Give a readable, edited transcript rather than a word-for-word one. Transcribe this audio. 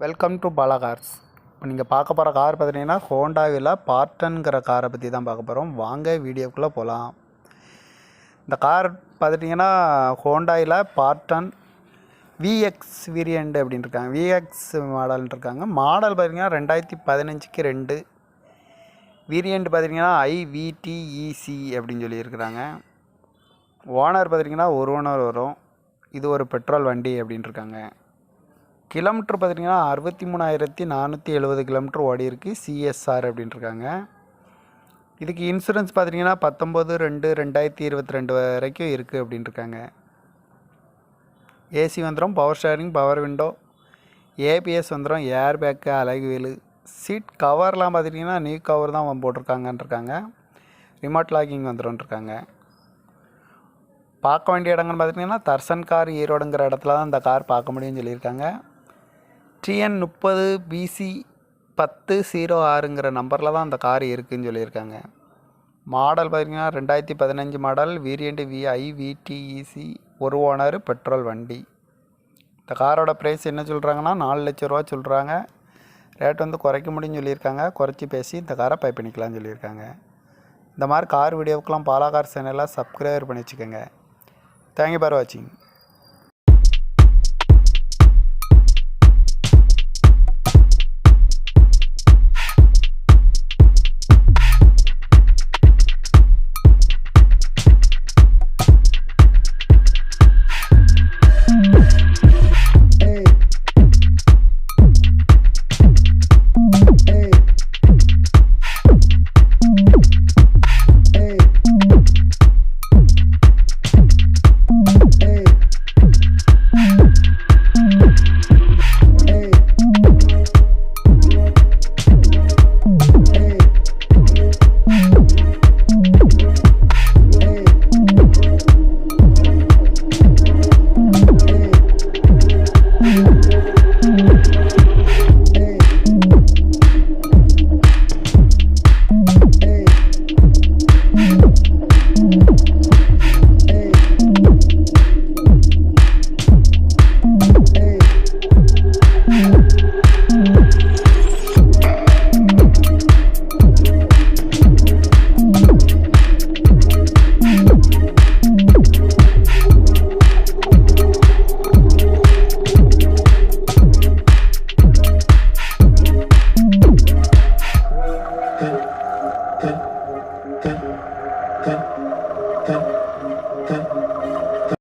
Welcome to Bala cars. இப்போ நீங்கள் பார்க்க போகிற கார் பார்த்துட்டிங்கன்னா ஹோண்டாவில் பார்ட்டன்கிற காரை பற்றி தான் பார்க்க போகிறோம். வாங்க வீடியோக்குள்ளே போகலாம். இந்த கார் பார்த்துட்டிங்கன்னா ஹோண்டாவில் பார்ட்டன் விஎக்ஸ் வேரியண்ட் அப்படின்னு இருக்காங்க. விஎக்ஸ் மாடல்னு இருக்காங்க. மாடல் பார்த்திங்கன்னா 2015க்கு 2 வேரியண்ட் பார்த்திங்கன்னா ஐவிடிஇசி அப்படின்னு சொல்லியிருக்கிறாங்க. ஓனர் பார்த்திங்கன்னா ஒரு ஓனர் வரும். இது ஒரு பெட்ரோல் வண்டி அப்படின்னு இருக்காங்க. கிலோமீட்டர் பார்த்திங்கன்னா 63,470 கிலோமீட்டர் ஓடி இருக்குது. சிஎஸ்ஆர் அப்படின்ட்டுருக்காங்க. இதுக்கு இன்சூரன்ஸ் பார்த்திங்கன்னா 19/2/2022 வரைக்கும் இருக்குது அப்படின்ட்டுருக்காங்க. ஏசி வந்துடும், power steering, power window, ABS வந்துடும், ஏர் பேக்கு, அலகு வீலு, சீட் கவர்லாம் பார்த்திங்கன்னா நியூ கவர் தான் போட்டிருக்காங்கன்ட்ருக்காங்க. Remote locking வந்துடும்ன்ட்ருக்காங்க. பார்க்க வேண்டிய இடங்கள்னு பார்த்திங்கன்னா தர்சன் கார் ஈரோடுங்கிற இடத்துல தான் இந்த கார் பார்க்க முடியும்னு சொல்லியிருக்காங்க. TN 30 BC 1006ங்கிற நம்பரில் தான் அந்த கார் இருக்குதுன்னு சொல்லியிருக்காங்க. மாடல் பார்த்திங்கன்னா 2015 மாடல், வேரியண்ட் ஐவிடிஇசி, ஒரு ஓனர், பெட்ரோல் வண்டி. இந்த காரோட ப்ரைஸ் என்ன சொல்கிறாங்கன்னா 4 லட்ச ரூபா சொல்கிறாங்க. ரேட் வந்து குறைக்க முடியும்னு சொல்லியிருக்காங்க. குறைச்சி பேசி இந்த காரை பை பண்ணிக்கலாம்னு சொல்லியிருக்காங்க. இந்த மாதிரி கார் வீடியோவுக்கெலாம் பாலா கார் சேனலில் சப்ஸ்கிரைபர் பண்ணி வச்சுக்கோங்க. தேங்க்யூ ஃபார் வாட்சிங்.